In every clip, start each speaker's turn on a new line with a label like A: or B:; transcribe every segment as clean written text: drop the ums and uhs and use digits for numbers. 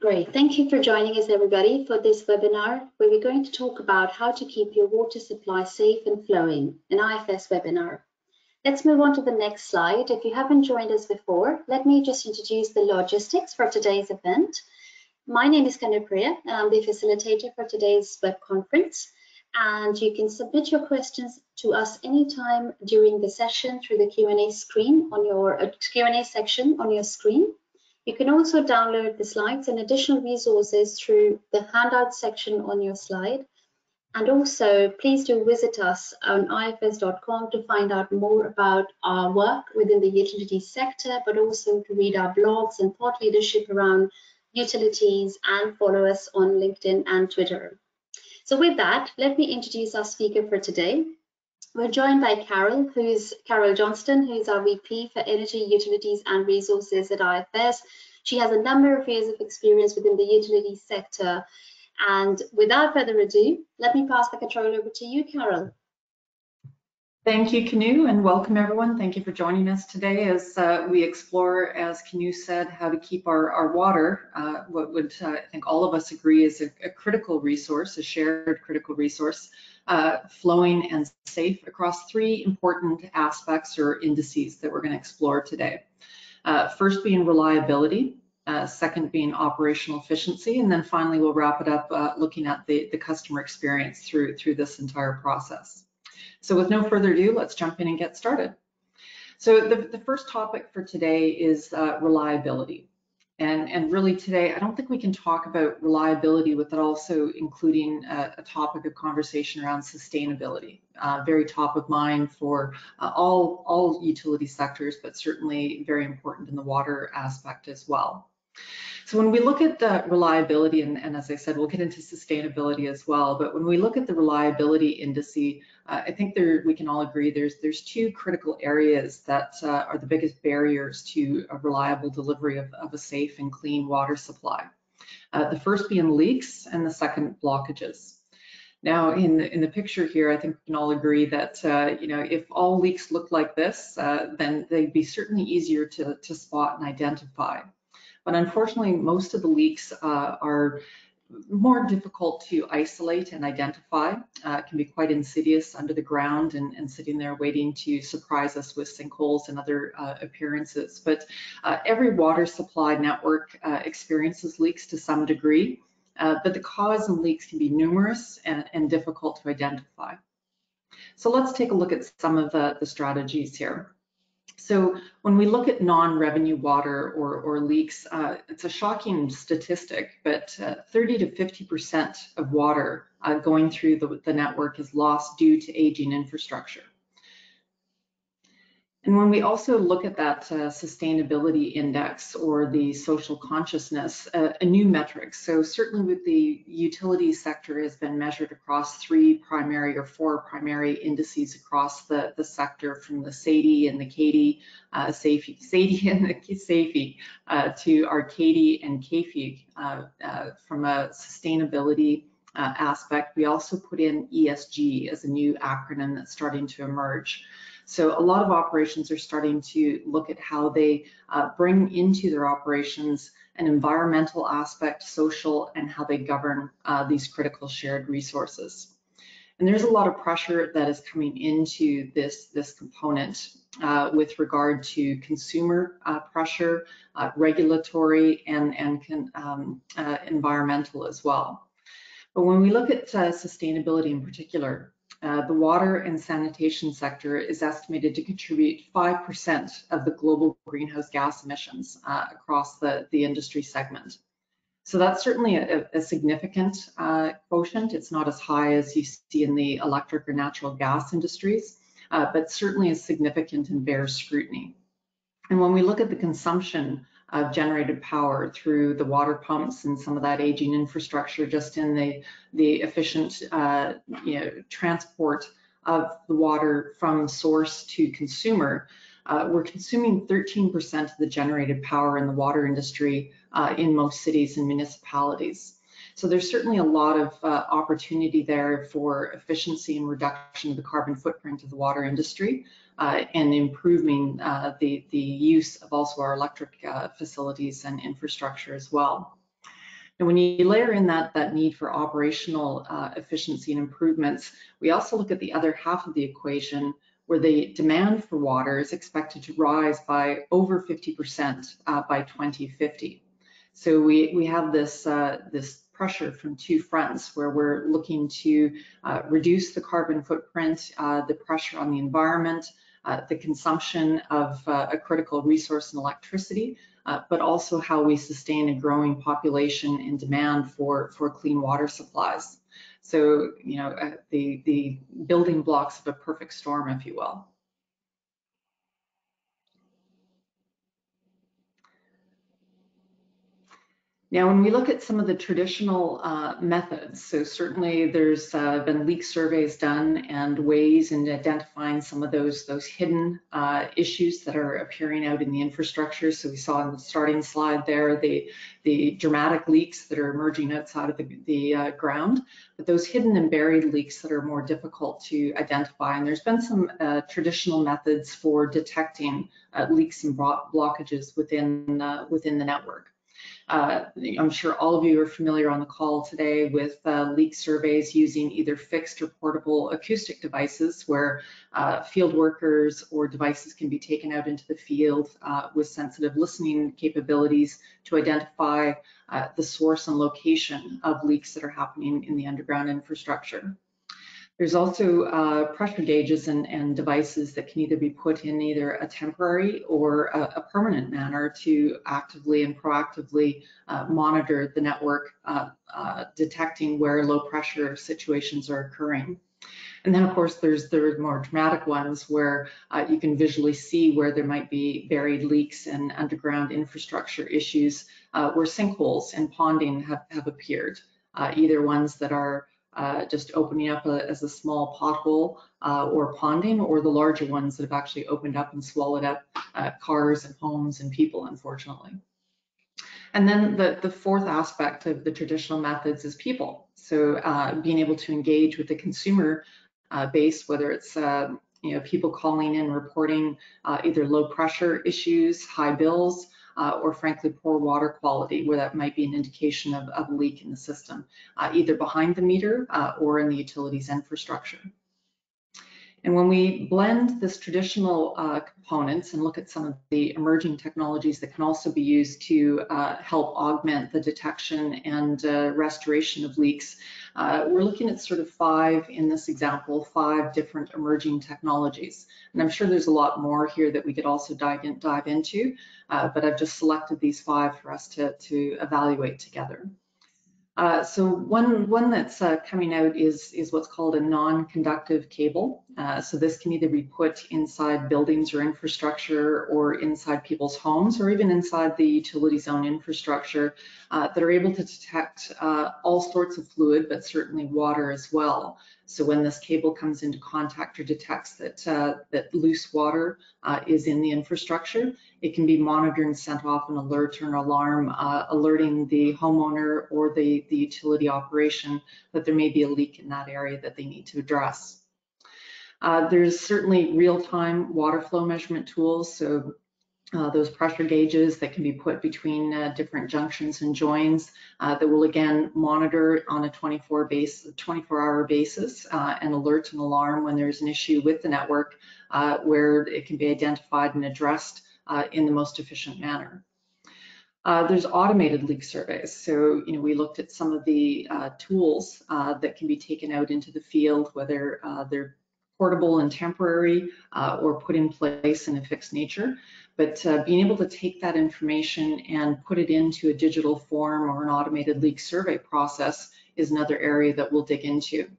A: Great. Thank you for joining us, everybody, for this webinar, where we're going to talk about how to keep your water supply safe and flowing, an IFS webinar. Let's move on to the next slide. If you haven't joined us before, let me just introduce the logistics for today's event. My name is Kanupriya, and I'm the facilitator for today's web conference. And you can submit your questions to us anytime during the session through the Q&A screen on your Q&A section on your screen. You can also download the slides and additional resources through the handout section on your slide. And also, please do visit us on ifs.com to find out more about our work within the utilities sector, but also to read our blogs and thought leadership around utilities, and follow us on LinkedIn and Twitter. So with that, let me introduce our speaker for today. We're joined by Carol Johnston, who's our VP for Energy, Utilities and Resources at IFS. She has a number of years of experience within the utilities sector. And without further ado, let me pass the control over to you, Carol.
B: Thank you, Kanu, and welcome everyone. Thank you for joining us today as we explore, as Kanu said, how to keep our water, what would I think all of us agree is a critical resource, a shared critical resource, flowing and safe across three important aspects or indices that we're going to explore today. First being reliability, second being operational efficiency, and then finally we'll wrap it up looking at the customer experience through this entire process. So with no further ado, let's jump in and get started. So the first topic for today is reliability. And really today, I don't think we can talk about reliability without also including a topic of conversation around sustainability. Very top of mind for all utility sectors, but certainly very important in the water aspect as well. So when we look at reliability, and as I said, we'll get into sustainability as well, but when we look at the reliability indice, I think we can all agree there's two critical areas that are the biggest barriers to a reliable delivery of a safe and clean water supply. The first being leaks and the second blockages. Now, in the picture here, I think we can all agree that if all leaks look like this, then they'd be certainly easier to spot and identify. But unfortunately, most of the leaks are more difficult to isolate and identify, can be quite insidious under the ground and sitting there waiting to surprise us with sinkholes and other appearances. But every water supply network experiences leaks to some degree, but the cause of leaks can be numerous and difficult to identify. So let's take a look at some of the strategies here. So when we look at non-revenue water or leaks, it's a shocking statistic, but 30 to 50% of water going through the network is lost due to aging infrastructure. And when we also look at that sustainability index or the social consciousness, a new metric. So certainly with the utility sector has been measured across four primary indices across the sector, from the SAIDI and the CAIDI, SAIDI and the SAFI to our CAIDI and CAFI. From a sustainability aspect, we also put in ESG as a new acronym that's starting to emerge. So a lot of operations are starting to look at how they bring into their operations an environmental aspect, social, and how they govern these critical shared resources. And there's a lot of pressure that is coming into this component with regard to consumer pressure, regulatory, and environmental as well. But when we look at sustainability in particular, the water and sanitation sector is estimated to contribute 5% of the global greenhouse gas emissions across the industry segment. So that's certainly a significant quotient. It's not as high as you see in the electric or natural gas industries, but certainly is significant and bears scrutiny. And when we look at the consumption of generated power through the water pumps and some of that aging infrastructure, just in the efficient transport of the water from source to consumer, we're consuming 13% of the generated power in the water industry in most cities and municipalities. So there's certainly a lot of opportunity there for efficiency and reduction of the carbon footprint of the water industry and improving the use of also our electric facilities and infrastructure as well. And when you layer in that need for operational efficiency and improvements, we also look at the other half of the equation, where the demand for water is expected to rise by over 50% by 2050. So we have this pressure from two fronts, where we're looking to reduce the carbon footprint, the pressure on the environment, the consumption of a critical resource in electricity, but also how we sustain a growing population and demand for clean water supplies. So, the building blocks of a perfect storm, if you will. Now, when we look at some of the traditional methods, so certainly there's been leak surveys done and ways in identifying some of those hidden issues that are appearing out in the infrastructure. So we saw in the starting slide there the dramatic leaks that are emerging outside of the ground, but those hidden and buried leaks that are more difficult to identify. And there's been some traditional methods for detecting leaks and blockages within the network. I'm sure all of you are familiar on the call today with leak surveys using either fixed or portable acoustic devices, where field workers or devices can be taken out into the field with sensitive listening capabilities to identify the source and location of leaks that are happening in the underground infrastructure. There's also pressure gauges and devices that can either be put in either a temporary or a permanent manner to actively and proactively monitor the network, detecting where low pressure situations are occurring. And then, of course, there's more dramatic ones where you can visually see where there might be buried leaks and underground infrastructure issues, where sinkholes and ponding have appeared, either ones that are just opening up as a small pothole or ponding, or the larger ones that have actually opened up and swallowed up cars and homes and people, unfortunately. And then the fourth aspect of the traditional methods is people. So being able to engage with the consumer base, whether it's people calling in reporting either low pressure issues, high bills, or frankly poor water quality, where that might be an indication of a leak in the system, either behind the meter or in the utilities infrastructure. And when we blend this traditional components and look at some of the emerging technologies that can also be used to help augment the detection and restoration of leaks, we're looking at sort of five different emerging technologies. And I'm sure there's a lot more here that we could also dive into, but I've just selected these five for us to evaluate together. So one that's coming out is what's called a non-conductive cable. So this can either be put inside buildings or infrastructure, or inside people's homes, or even inside the utility zone infrastructure, that are able to detect all sorts of fluid, but certainly water as well. So when this cable comes into contact or detects that loose water is in the infrastructure, it can be monitored and sent off an alert or an alarm, alerting the homeowner or the utility operation that there may be a leak in that area that they need to address. There's certainly real-time water flow measurement tools, so those pressure gauges that can be put between different junctions and joins that will again monitor on a 24-hour basis and alert and alarm when there's an issue with the network, where it can be identified and addressed in the most efficient manner. There's automated leak surveys. So, we looked at some of the tools that can be taken out into the field, whether they're portable and temporary or put in place in a fixed nature. But being able to take that information and put it into a digital form or an automated leak survey process is another area that we'll dig into.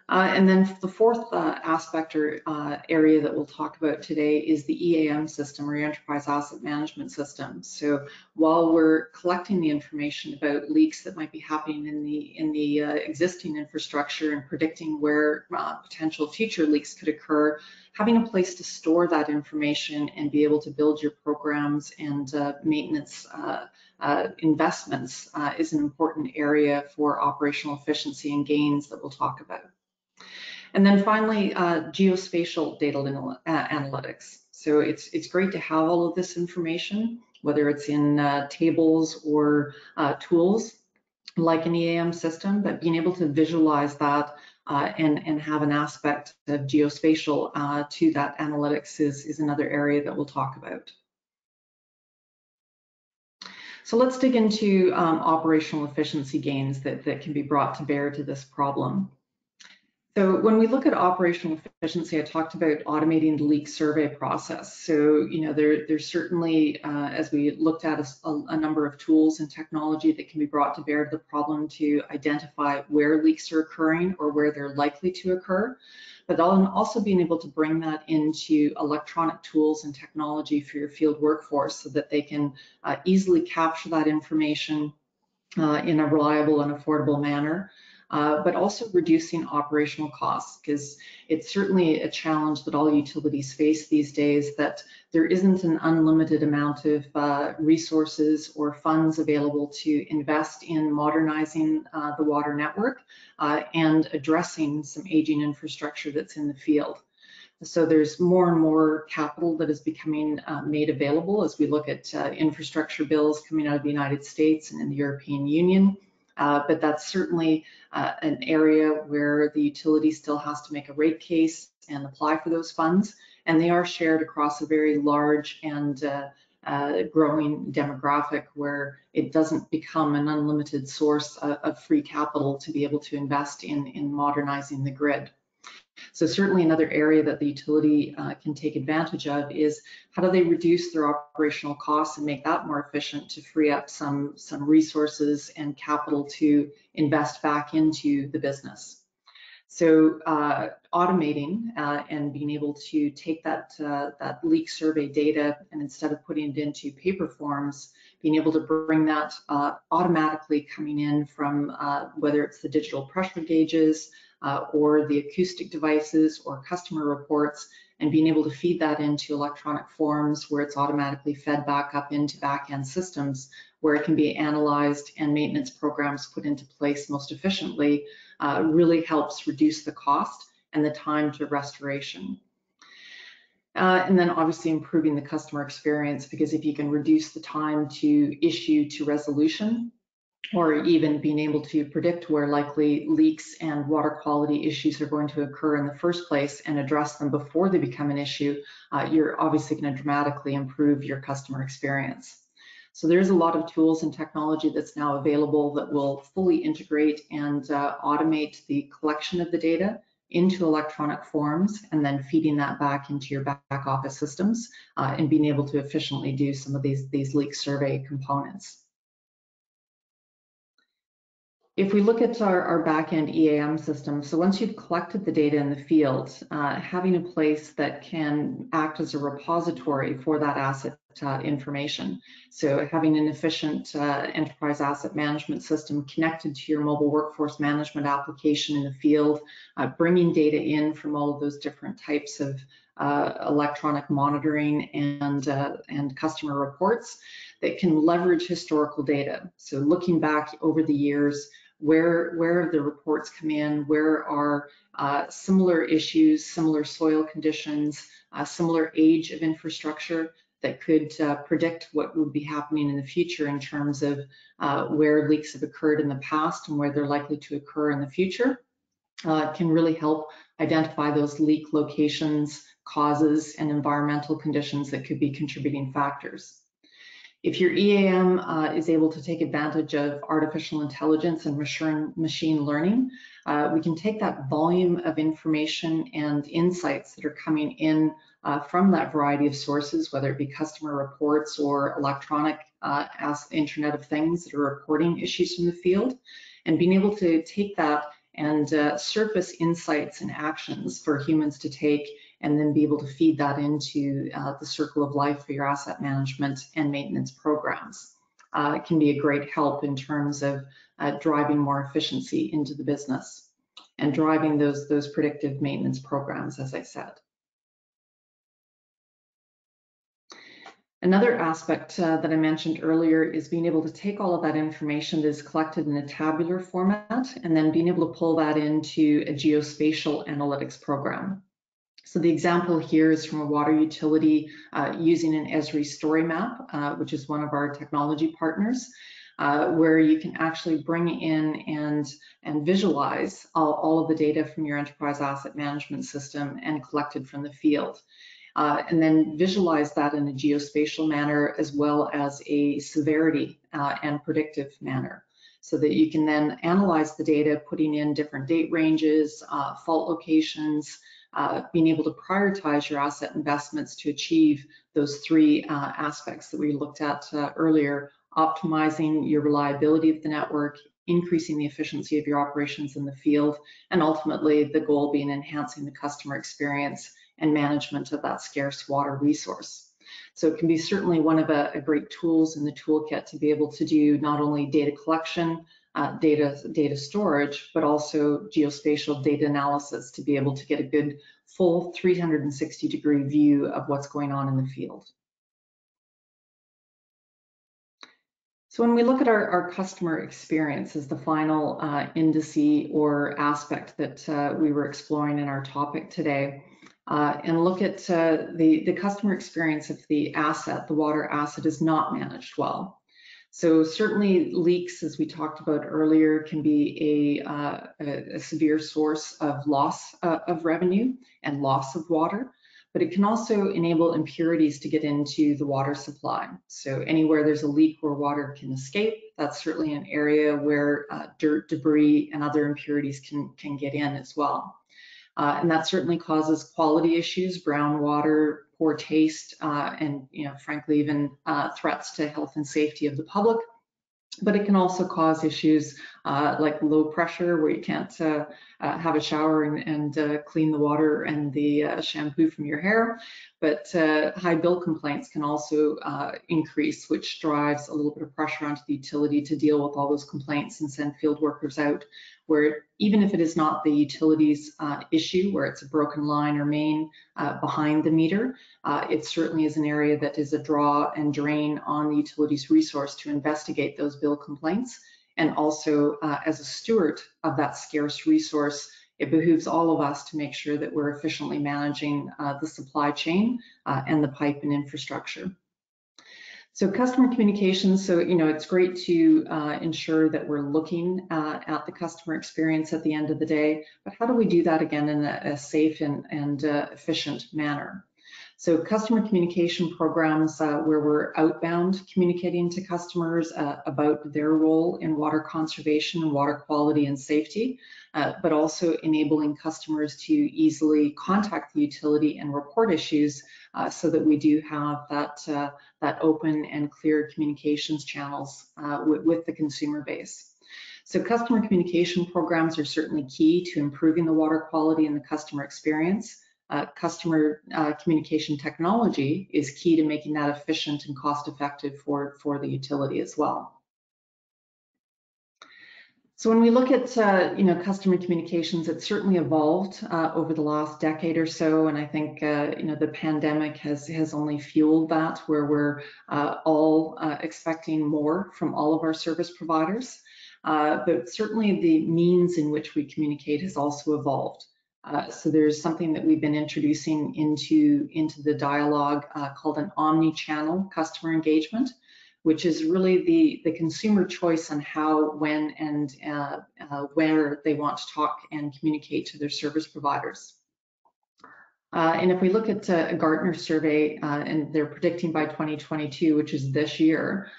B: And then the fourth aspect or area that we'll talk about today is the EAM system, or Enterprise Asset Management System. So while we're collecting the information about leaks that might be happening in the existing infrastructure and predicting where potential future leaks could occur, having a place to store that information and be able to build your programs and maintenance investments is an important area for operational efficiency and gains that we'll talk about. And then finally, geospatial data analytics. So it's great to have all of this information, whether it's in tables or tools like an EAM system, but being able to visualize that and have an aspect of geospatial to that analytics is another area that we'll talk about. So let's dig into operational efficiency gains that can be brought to bear to this problem. So when we look at operational efficiency, I talked about automating the leak survey process. So, there's certainly, as we looked at a number of tools and technology that can be brought to bear to the problem to identify where leaks are occurring or where they're likely to occur, but also being able to bring that into electronic tools and technology for your field workforce so that they can easily capture that information in a reliable and affordable manner. But also reducing operational costs, because it's certainly a challenge that all utilities face these days, that there isn't an unlimited amount of resources or funds available to invest in modernizing the water network and addressing some aging infrastructure that's in the field. So there's more and more capital that is becoming made available as we look at infrastructure bills coming out of the United States and in the European Union. But that's certainly an area where the utility still has to make a rate case and apply for those funds. And they are shared across a very large and growing demographic where it doesn't become an unlimited source of free capital to be able to invest in modernizing the grid. So certainly another area that the utility can take advantage of is how do they reduce their operational costs and make that more efficient to free up some resources and capital to invest back into the business. So automating and being able to take that leak survey data and instead of putting it into paper forms, being able to bring that automatically coming in from whether it's the digital pressure gauges, or the acoustic devices or customer reports, and being able to feed that into electronic forms where it's automatically fed back up into back-end systems where it can be analyzed and maintenance programs put into place most efficiently really helps reduce the cost and the time to restoration. And then obviously improving the customer experience, because if you can reduce the time to issue to resolution, or even being able to predict where likely leaks and water quality issues are going to occur in the first place and address them before they become an issue, you're obviously going to dramatically improve your customer experience. So there's a lot of tools and technology that's now available that will fully integrate and automate the collection of the data into electronic forms and then feeding that back into your back office systems and being able to efficiently do some of these leak survey components. If we look at our back-end EAM system, so once you've collected the data in the field, having a place that can act as a repository for that asset information. So having an efficient enterprise asset management system connected to your mobile workforce management application in the field, bringing data in from all of those different types of electronic monitoring and customer reports that can leverage historical data. So looking back over the years, where have the reports come in, where are similar issues, similar soil conditions, similar age of infrastructure that could predict what would be happening in the future in terms of where leaks have occurred in the past and where they're likely to occur in the future. Can really help identify those leak locations, causes, and environmental conditions that could be contributing factors. If your EAM is able to take advantage of artificial intelligence and machine learning, we can take that volume of information and insights that are coming in from that variety of sources, whether it be customer reports or electronic Internet of Things that are reporting issues from the field, and being able to take that and surface insights and actions for humans to take, and then be able to feed that into the circle of life for your asset management and maintenance programs. It can be a great help in terms of driving more efficiency into the business and driving those predictive maintenance programs, as I said. Another aspect that I mentioned earlier is being able to take all of that information that is collected in a tabular format and then being able to pull that into a geospatial analytics program. So the example here is from a water utility using an Esri story map, which is one of our technology partners, where you can actually bring in and visualize all of the data from your enterprise asset management system and collected from the field. And then visualize that in a geospatial manner as well as a severity and predictive manner, so that you can then analyze the data, putting in different date ranges, fault locations, being able to prioritize your asset investments to achieve those three aspects that we looked at earlier: optimizing your reliability of the network, increasing the efficiency of your operations in the field, and ultimately the goal being enhancing the customer experience and management of that scarce water resource. So it can be certainly one of a great tools in the toolkit to be able to do not only data collection, data storage, but also geospatial data analysis to be able to get a good full 360-degree view of what's going on in the field. So when we look at our customer experience as the final indice or aspect that we were exploring in our topic today, and look at the customer experience if the asset, the water asset, is not managed well. So certainly leaks, as we talked about earlier, can be a severe source of loss of revenue and loss of water, but it can also enable impurities to get into the water supply. So anywhere there's a leak where water can escape, that's certainly an area where dirt, debris, and other impurities can get in as well. And that certainly causes quality issues, brown water, poor taste, and frankly, even threats to health and safety of the public. But it can also cause issues like low pressure, where you can't have a shower and clean the water and the shampoo from your hair. But high bill complaints can also increase, which drives a little bit of pressure onto the utility to deal with all those complaints and send field workers out, where even if it is not the utility's issue, where it's a broken line or main behind the meter, it certainly is an area that is a draw and drain on the utility's resource to investigate those bill complaints. And also, as a steward of that scarce resource, it behooves all of us to make sure that we're efficiently managing the supply chain and the pipe and infrastructure. So customer communications, so it's great to ensure that we're looking at the customer experience at the end of the day, but how do we do that again in a safe and efficient manner? So customer communication programs where we're outbound communicating to customers about their role in water conservation, water quality and safety, but also enabling customers to easily contact the utility and report issues so that we do have that open and clear communications channels with the consumer base. So customer communication programs are certainly key to improving the water quality and the customer experience. Customer communication technology is key to making that efficient and cost-effective for the utility as well. So when we look at customer communications, it's certainly evolved over the last decade or so, and I think the pandemic has only fueled that, where we're all expecting more from all of our service providers. But certainly the means in which we communicate has also evolved. So there's something that we've been introducing into the dialogue called an omni-channel customer engagement, which is really the consumer choice on how, when, and where they want to talk and communicate to their service providers. And if we look at a Gartner survey, and they're predicting by 2022, which is this year,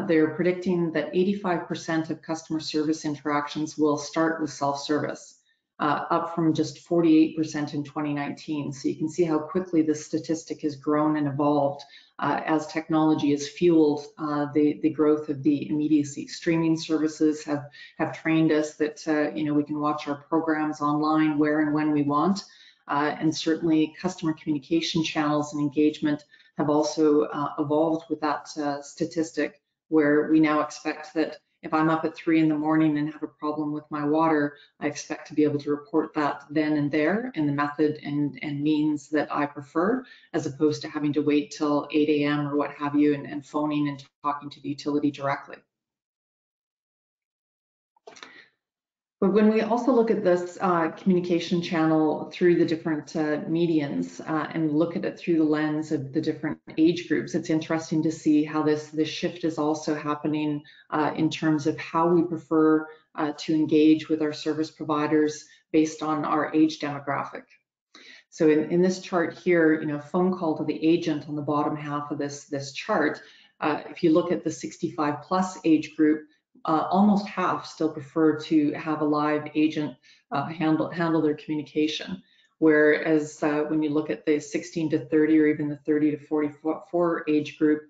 B: they're predicting that 85% of customer service interactions will start with self-service. Up from just 48% in 2019. So you can see how quickly this statistic has grown and evolved as technology has fueled the growth of the immediacy. Streaming services have trained us that we can watch our programs online where and when we want. And certainly customer communication channels and engagement have also evolved with that statistic, where we now expect that if I'm up at 3 in the morning and have a problem with my water, I expect to be able to report that then and there in the method and means that I prefer, as opposed to having to wait till 8 a.m. or what have you and phoning and talking to the utility directly. But when we also look at this communication channel through the different medians and look at it through the lens of the different age groups, it's interesting to see how this shift is also happening in terms of how we prefer to engage with our service providers based on our age demographic. So in this chart here, phone call to the agent on the bottom half of this chart, if you look at the 65 plus age group, almost half still prefer to have a live agent handle their communication. Whereas when you look at the 16 to 30 or even the 30 to 44 age group,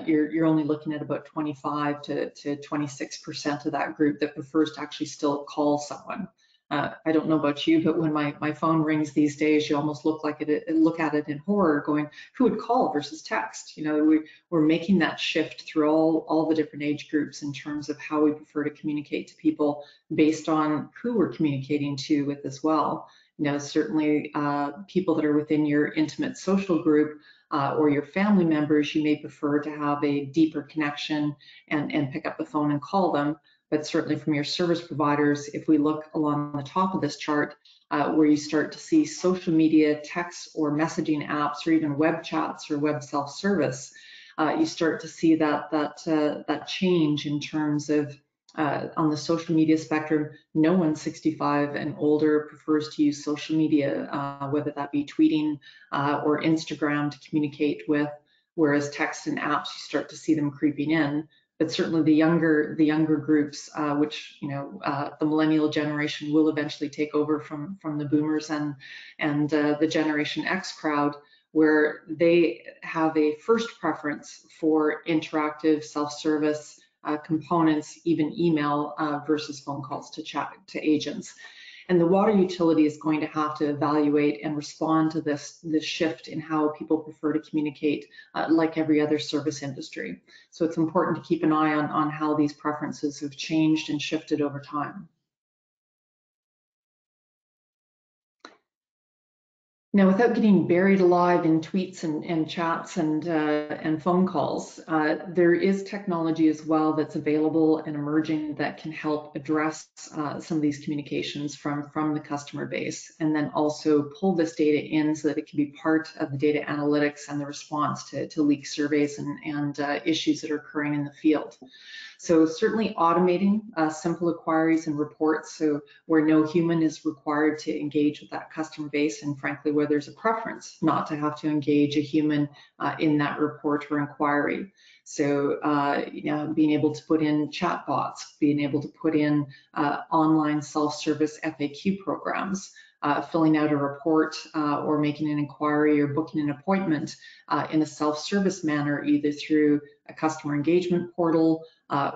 B: you're only looking at about 25 to 26% of that group that prefers to actually still call someone. I don't know about you, but when my phone rings these days, you almost look at it in horror, going, who would call versus text? We're making that shift through all the different age groups in terms of how we prefer to communicate to people based on who we're communicating to with as well. Certainly people that are within your intimate social group or your family members, you may prefer to have a deeper connection and pick up the phone and call them. But certainly from your service providers, if we look along the top of this chart, where you start to see social media, text or messaging apps, or even web chats or web self-service, you start to see that change in terms of on the social media spectrum. No one 65 and older prefers to use social media, whether that be tweeting or Instagram to communicate with, whereas text and apps, you start to see them creeping in. But certainly the younger groups, which the millennial generation will eventually take over from the boomers and the Generation X crowd, where they have a first preference for interactive self-service components, even email versus phone calls to agents. And the water utility is going to have to evaluate and respond to this shift in how people prefer to communicate, like every other service industry. So it's important to keep an eye on how these preferences have changed and shifted over time. Now, without getting buried alive in tweets and chats and phone calls, there is technology as well that's available and emerging that can help address some of these communications from the customer base, and then also pull this data in so that it can be part of the data analytics and the response to leak surveys and issues that are occurring in the field. So certainly automating simple inquiries and reports, so where no human is required to engage with that customer base, and frankly where there's a preference not to have to engage a human in that report or inquiry. So being able to put in chat bots, being able to put in online self-service FAQ programs, filling out a report or making an inquiry or booking an appointment in a self-service manner, either through a customer engagement portal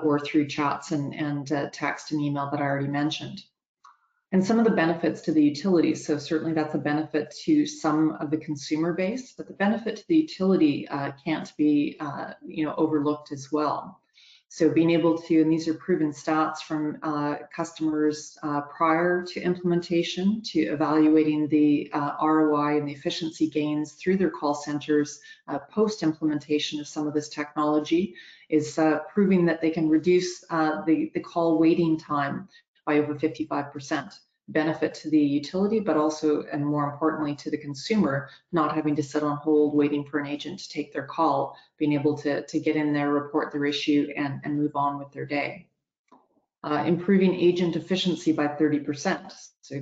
B: or through chats and text and email that I already mentioned. And some of the benefits to the utilities, so certainly that's a benefit to some of the consumer base, but the benefit to the utility can't be overlooked as well. So being able to, and these are proven stats from customers prior to implementation, to evaluating the ROI and the efficiency gains through their call centers post-implementation of some of this technology, is proving that they can reduce the call waiting time by over 55%. Benefit to the utility, but also, and more importantly, to the consumer, not having to sit on hold waiting for an agent to take their call, being able to get in there, report their issue, and move on with their day. Improving agent efficiency by 30%. So,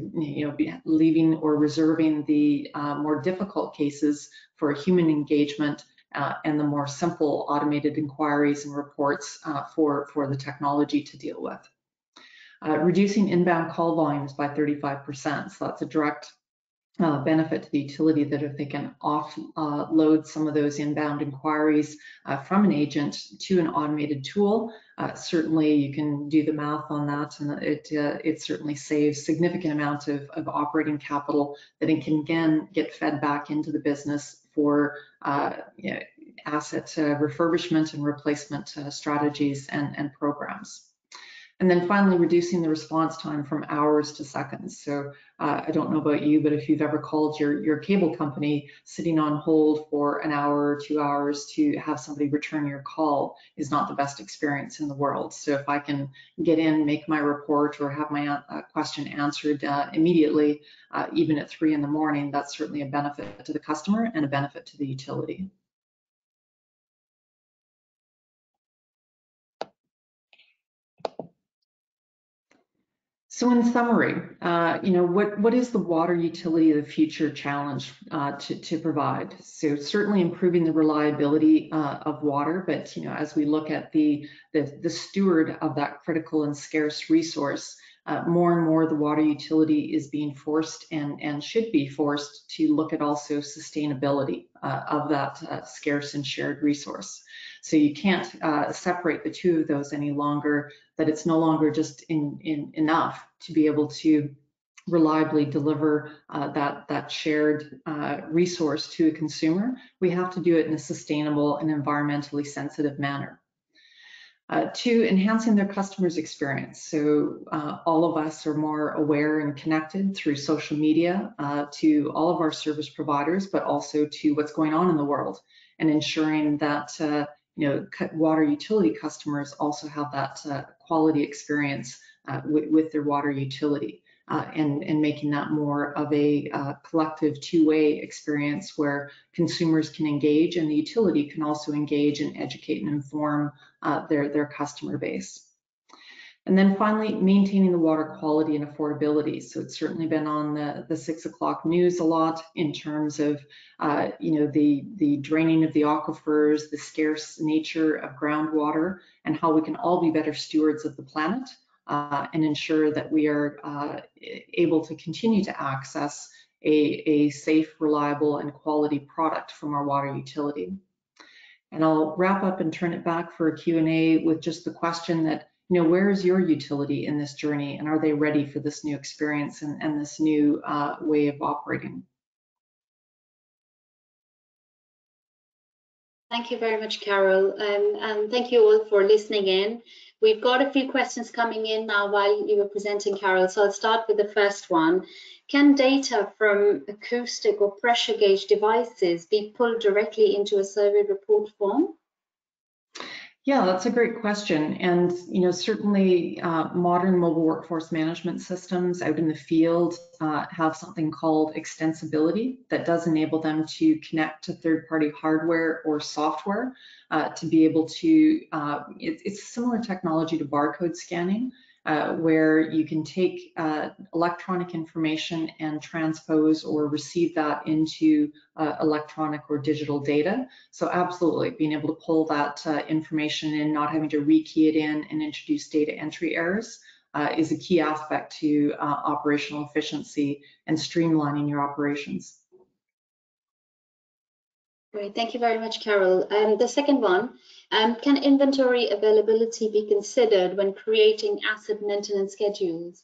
B: leaving or reserving the more difficult cases for human engagement and the more simple automated inquiries and reports for the technology to deal with. Reducing inbound call volumes by 35%. So that's a direct benefit to the utility, that if they can offload some of those inbound inquiries from an agent to an automated tool, certainly you can do the math on that, and it certainly saves significant amount of operating capital that it can again get fed back into the business for asset refurbishment and replacement strategies and programs. And then finally, reducing the response time from hours to seconds. So I don't know about you, but if you've ever called your cable company, sitting on hold for an hour or 2 hours to have somebody return your call is not the best experience in the world. So if I can get in, make my report, or have my question answered immediately, even at 3 in the morning, that's certainly a benefit to the customer and a benefit to the utility. So in summary, what is the water utility of the future challenge to provide? So certainly improving the reliability of water, but as we look at the steward of that critical and scarce resource, more and more the water utility is being forced and should be forced to look at also sustainability of that scarce and shared resource. So you can't separate the two of those any longer, that it's no longer just enough to be able to reliably deliver that shared resource to a consumer. We have to do it in a sustainable and environmentally sensitive manner. 2, enhancing their customers' experience. So all of us are more aware and connected through social media to all of our service providers, but also to what's going on in the world, and ensuring that water utility customers also have that quality experience with their water utility, and making that more of a collective two-way experience where consumers can engage and the utility can also engage and educate and inform their customer base. And then finally, maintaining the water quality and affordability. So it's certainly been on the 6 o'clock news a lot in terms of, the draining of the aquifers, the scarce nature of groundwater, and how we can all be better stewards of the planet and ensure that we are able to continue to access a safe, reliable, and quality product from our water utility. And I'll wrap up and turn it back for a Q&A with just the question that, where is your utility in this journey, and are they ready for this new experience and this new way of operating?
A: Thank you very much, Carol, and thank you all for listening in. We've got a few questions coming in now while you were presenting, Carol, so I'll start with the first one. Can data from acoustic or pressure gauge devices be pulled directly into a survey report form?
B: Yeah, that's a great question. And, certainly modern mobile workforce management systems out in the field have something called extensibility that does enable them to connect to third-party hardware or software to be able to, it's similar technology to barcode scanning, where you can take electronic information and transpose or receive that into electronic or digital data. So absolutely, being able to pull that information in, not having to rekey it in and introduce data entry errors is a key aspect to operational efficiency and streamlining your operations.
A: Great, thank you very much, Carol. The second one, can inventory availability be considered when creating asset maintenance schedules?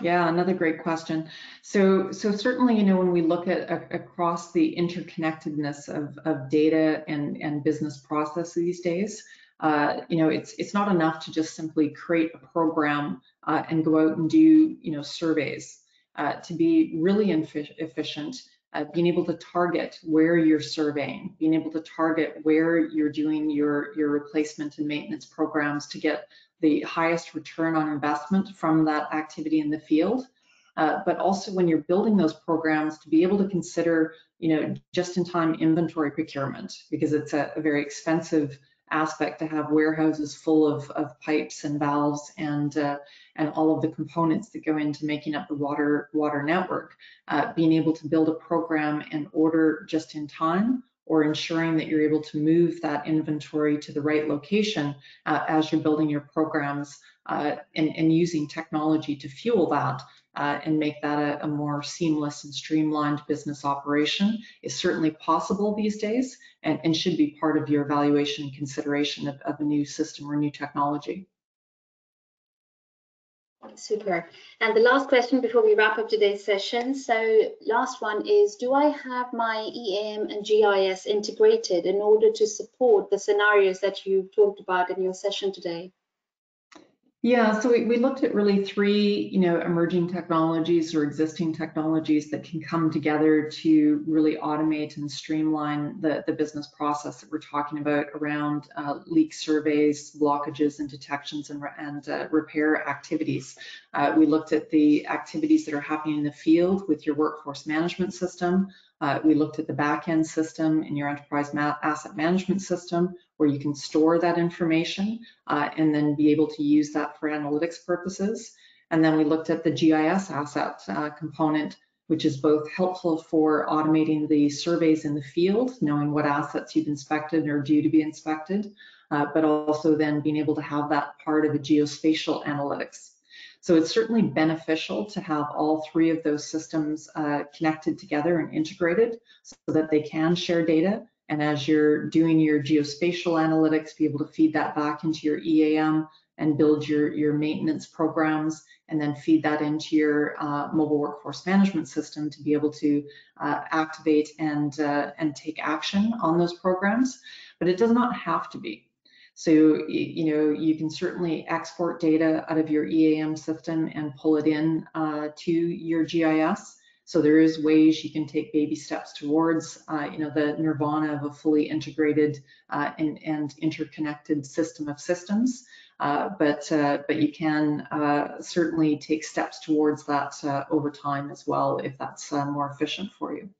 B: Yeah, another great question. So certainly, when we look at across the interconnectedness of data and business process these days, it's not enough to just simply create a program and go out and do surveys. To be really efficient, being able to target where you're surveying, being able to target where you're doing your replacement and maintenance programs to get the highest return on investment from that activity in the field. But also when you're building those programs, to be able to consider, just-in-time inventory procurement, because it's a very expensive aspect to have warehouses full of pipes and valves and all of the components that go into making up the water network. Being able to build a program and order just in time, or ensuring that you're able to move that inventory to the right location as you're building your programs, and using technology to fuel that and make that a more seamless and streamlined business operation is certainly possible these days, and should be part of your evaluation and consideration of a new system or new technology.
A: Super. And the last question before we wrap up today's session. So last one is, do I have my EAM and GIS integrated in order to support the scenarios that you talked about in your session today?
B: Yeah, so we looked at really three, emerging technologies or existing technologies that can come together to really automate and streamline the business process that we're talking about around leak surveys, blockages, and detections and repair activities. We looked at the activities that are happening in the field with your workforce management system. We looked at the back-end system in your enterprise asset management system, where you can store that information and then be able to use that for analytics purposes. And then we looked at the GIS asset component, which is both helpful for automating the surveys in the field, knowing what assets you've inspected or due to be inspected, but also then being able to have that part of a geospatial analytics. So it's certainly beneficial to have all three of those systems connected together and integrated so that they can share data. And as you're doing your geospatial analytics, be able to feed that back into your EAM and build your maintenance programs, and then feed that into your mobile workforce management system to be able to activate and take action on those programs. But it does not have to be. So, you can certainly export data out of your EAM system and pull it in to your GIS. So there is ways you can take baby steps towards, the nirvana of a fully integrated and interconnected system of systems. But you can certainly take steps towards that over time as well, if that's more efficient for you.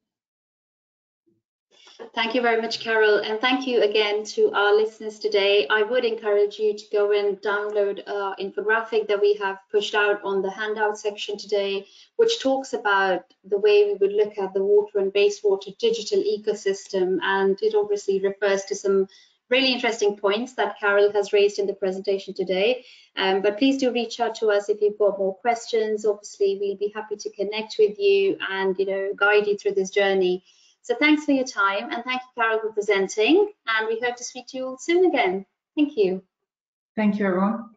A: Thank you very much, Carol, and thank you again to our listeners today. I would encourage you to go and download our infographic that we have pushed out on the handout section today, which talks about the way we would look at the water and wastewater digital ecosystem, and it obviously refers to some really interesting points that Carol has raised in the presentation today. But please do reach out to us if you've got more questions. Obviously, we'll be happy to connect with you and guide you through this journey. So thanks for your time, and thank you, Carol, for presenting, and we hope to speak to you all soon again. Thank you.
B: Thank you, everyone.